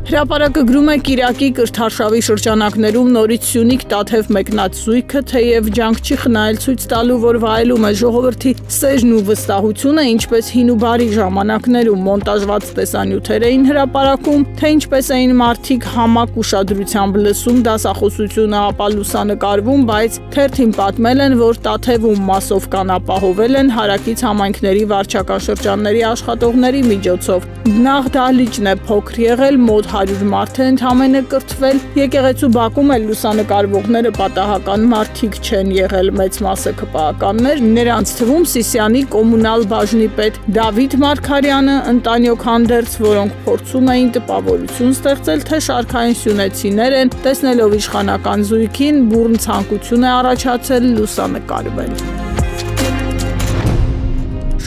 Հրապարակը գրում է Կիրակի կրթարշավի շրջանակներում նորից Սյունիք Տաթև մեկնած զույգը թեև ջանք չի խնայել ցույց տալու, որ վայելում է ժողովրդի սերն ու վստահությունը, ինչպես հին ու բարի ժամանակներում մոնտաժված տեսանյութեր էին հրապարակում, թե ինչպես էին մարդիկ համակ ուշադրությամբ լսում դասախոսությունը, ապա լուսանկարվում, բայց թերթին պատմել են, որ Տաթևում մասով կանապահովել են հարակից համայնքների վարչական շրջանների աշխատողների միջոցով։ Նախ դահլիճն է փոքր եղել, մոտ 100 մարդ է ընդամենը կրթվել, եկեղեցու բակում էլ լուսանկարվողները պատահական մարդիկ չեն եղել, մեծ մասը ԿՊԱ-ականներ, նրանց թվում Սիսիանի կոմունալ բաժնի պետ Դավիթ Մարգարյանը, Ընտանյոք Հանդերձ, որոնք փորձում էին տպավորություն ստեղծել, թե շարքային սյունեցիներ են, տեսնելով իշխանական զույգին, բուռն ցանկություն է առաջացել լուսանկարվել։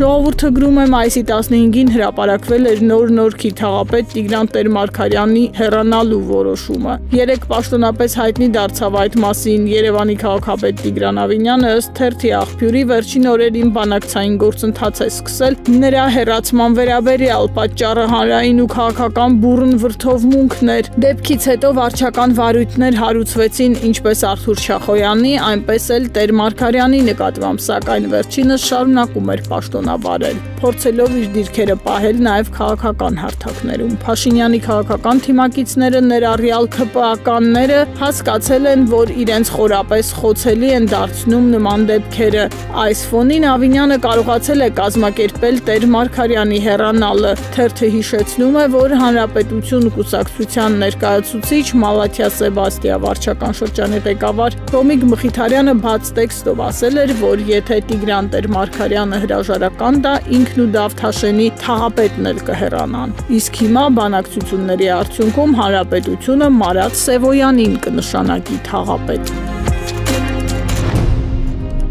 Ժողովուրդը գրում է մայիսի 15-ին հրապարակվել էր նոր Նորքի թաղապետ Տիգրան Տեր-Մարգարյանի հեռանալու որոշումը։ Երեկ պաշտոնապես հայտնի դարձավ այդ մասին Երևանի քաղաքապետ Տիգրան Ավինյանը, ըստ թերթի աղբյուրի վերջին օրերին բանակցային գործընթաց է սկսել նրա հեռացման վերաբերյալ, պատճառը հանրային ու քաղաքական բուռն վրդովմունքն էր։ Դեպքից հետո վարչական վարույթներ հարուցվեցին ինչպես Արթուր Շախոյանի, այնպես էլ Տեր-Մարգարյանի նկատմամբ, սակայն վերջինս շարունակում էր պաշտոնավարել, փորձելով իր դիրքերը պահել նաև քաղաքական հարթակներում։ Փաշինյանի քաղաքական թիմակիցները, ներառյալ ԿՊԱ-ականները, հասկացել են, որ իրենց խորապես խոցելի են դարձնում նման դեպքերը։ Այս ֆոնին Ավինյանը կարողացել է կազմակերպել Տեր-Մարգարյանի հեռանալը։ Թերթը հիշեցնում է, որ Հանրապետություն կուսակցության ներկայացուցիչ Մալաթիա Սեբաստիա վարչական շրջանի ղեկավար Ռոմիկ Մխիթարյանը բաց տեքստով ասել էր, որ եթե Տիգրան Տեր-Մարգարյանը հրաժարական տա, ինքն ու Դավթաշենի թաղապետն էլ կհեռանան։ Իսկ հիմա բանակցությունների արդյունքում Հանրապետությունը Մարատ Սևոյանին կնշանակի թաղապետ։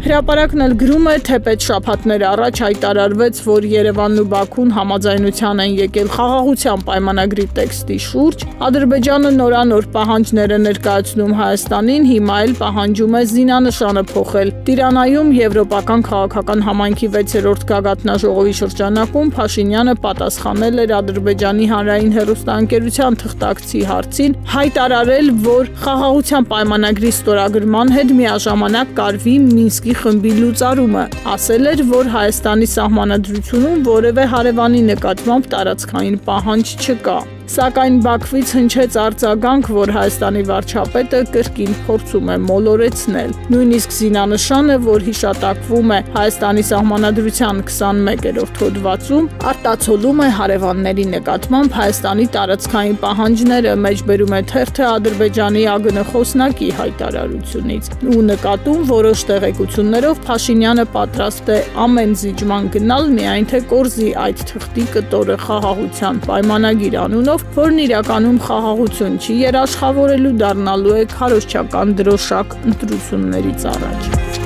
Հրապարակն էլ գրում է, թե պետշաբաթներ առաջ հայտարարվեց, որ Երևանն ու Բաքուն համաձայնության են եկել խաղաղության պայմանագրի տեքստի շուրջ, Ադրբեջանը նորանոր պահանջներ է ներկայացնում Հայաստանին, հիմա էլ պահանջում է զինանշանը փոխել։ Տիրանայում Եվրոպական քաղաքական համայնքի 6-րդ գագաթնաժողովի շրջանակում Փաշինյանը պատասխանել էր Ադրբեջանի հանրային հեռուստաընկերության թղթակցի հարցին, հայտարարել, որ խաղաղության պայմանագրի ստորագրման հետ միաժամանակ կարվի Մինսկի խմբի լուծարումը, ասել էր, որ Հայաստանի սահմանադրությունում որևէ հարևանի նկատմամբ տարածքային պահանջ չկա։ Սակայն Բաքվից հնչեց արձագանք, որ Հայաստանի վարչապետը կրկին փորձում է մոլորեցնել։ Նույնիսկ զինանշանը, որ հիշատակվում է Հայաստանի սահմանադրության 21-րդ հոդվածում, արտացոլում է հարևանների նկատմամբ Հայաստանի տարածքային պահանջները, մեջբերում է թերթը Ադրբեջանի ԱԳՆ խոսնակի հայտարարությունից ու նկատում որոշ տեղեկություններով Փաշինյանը պատրաստ է ամեն զիջման գնալ, միայն թե կորզի այդ թղթի կտորը խաղաղության պայմանագիր անունով, որն իրականում խաղաղություն չի երաշխավորելու, դառնալու է քարոզչական դրոշակ ընտրություններից առաջ։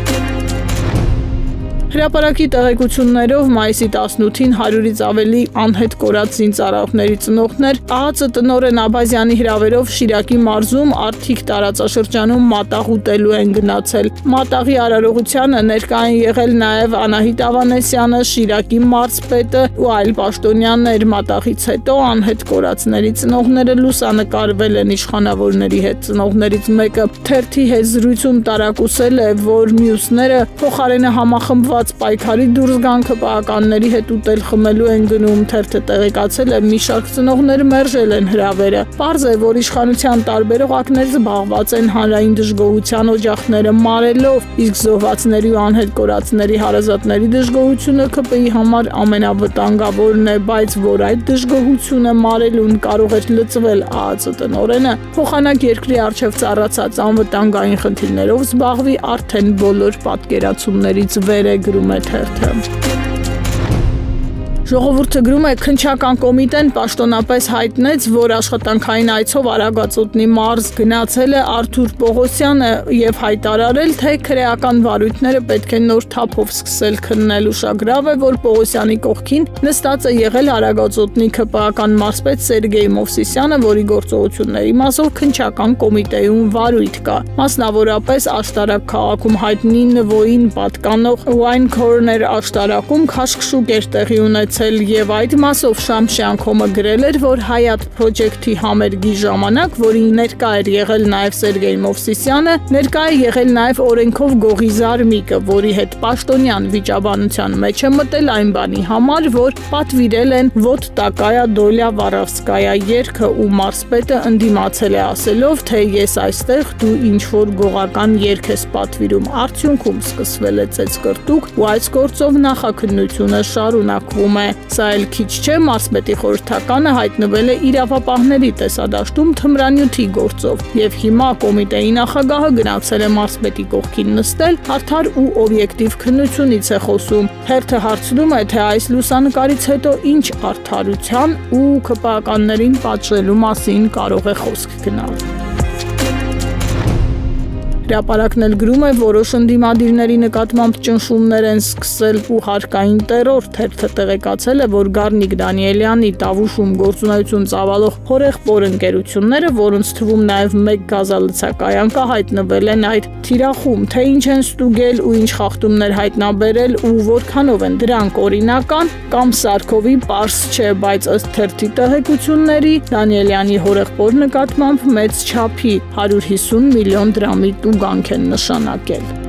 Հրապարակի տեղեկություններով մայիսի 18-ին 100-ից ավելի անհետ կորած զինծառայողների ծնողներ ԱԱԾ տնօրեն Աբազյանի հրավերով Շիրակի մարզում Արթիկ տարածաշրջանում մատաղ ուտելու են գնացել։ Մատաղի արարողությանը ներկա են եղել նաև Անահիտ Ավանեսյանը, Շիրակի մարզպետը ու այլ պաշտոնյաներ։ Մատաղից հետո անհետ կորածների ծնողները լուսանկարվել են իշխանավորների հետ։ Ծնողներից մեկը թերթի հետ զրույցում տարակուսել է, որ մյուսները փոխարենը համախմբված պայքարի դուրս գան ԿՊԱ-ականների հետ ուտել խմելու են գնում, թերթը տեղեկացել է մի շարք ծնողներ մերժել են հրավերը։ Պարզ է, որ իշխանության տարբեր օղակներ զբաղված են հանրային դժգոհության օջախները մարելով, իսկ զոհվածների ու անհետ կորածների հարազատների դժգոհությունը ԿՊ-ի համար ամենավտանգավորն է, բայց որ այդ դժգոհությունը մարելուն կարող էր լծվել ԱԱԾ տնօրենը, փոխանակ երկրի առջև ծառացած անվտանգային խնդիրներով զբաղվի, արդեն բոլոր պատկերացումներից վեր է, գրում է թերթը։ Ժողովուրդը գրում է, քննչական կոմիտեն պաշտոնապես հայտնեց, որ աշխատանքային այցով Արագածոտնի մարզ գնացել է Արթուր Պողոսյանը եւ հայտարարել, թե քրեական վարույթները պետք է նոր թափով սկսել քննել։ Ուշագրավ է, որ Պողոսյանի կողքին նստած է եղել Արագածոտնի ԿՊԱ-ական մարզպետ Սերգեյ Մովսիսյանը, որի գործողությունների մասով քննչական կոմիտեում վարույթ կա։ Մասնավորապես Աշտարակ քաղաքում հայտնի Նվոյին պատկանող Wine Corner աշտարակում քաշքշուկ էր տեղի ունեցել ստացել եւ այդ մասով Շամշյանքոմը գրել էր, որ Hayat Project-ի համերգի ժամանակ, որին ներկա էր եղել նաեւ Սերգեյ Մովսիսյանը, ներկա է եղել նաեւ օրենքով Գողի Զարմիկը, որի հետ պաշտոնյան վիճաբանության մեջ է մտել այն բանի համար, որ պատվիրել են «Вот такая доля воровская» երգը ու մարզպետը ընդդիմացել է ասելով, թե ես այստեղ դու ինչ-որ գողական երգ ես պատվիրում, արդյունքում սկսվել է ծեծկրտուկ ու այս գործով նախաքննությունը շարունակվում է։ Սա էլ քիչ չէ, մարզպետի խորհրդականը հայտնվել է իրավապահների տեսադաշտում թմրանյութի գործով եւ հիմա կոմիտեի նախագահը գնացել է մարզպետի կողքին նստել, արդար ու օբյեկտիվ քննությունից է խոսում։ Հերթը հարցնում է, թե այս լուսանկարից հետո ինչ արդարության ու ԿՊԱ-ականներին պատժելու մասին կարող է խոսք գնալ։ Հրապարակն էլ գրում է, որոշ ընդդիմադիրների նկատմամբ ճնշումներ են սկսել ու հարկային տերոր, թերթը տեղեկացել է, որ Գառնիկ Դանիելյանի Տավուշում գործունեություն ծավալող հորեղբոր ընկերությունները, որոնց թվում նաև մեկ գազալցակայան կա, հայտնվել են այդ թիրախում, թե ինչ են ստուգել ու ինչ խախտումներ հայտնաբերել ու որքանով են դրանք օրինական կամ Սարքովի պարզ չէ, բայց ըստ թերթի տեղեկությունների Դանիելյանի հորեղբոր նկատմամբ մեծ չափի 150 միլիոն դրամի տուգանք են նշանակել։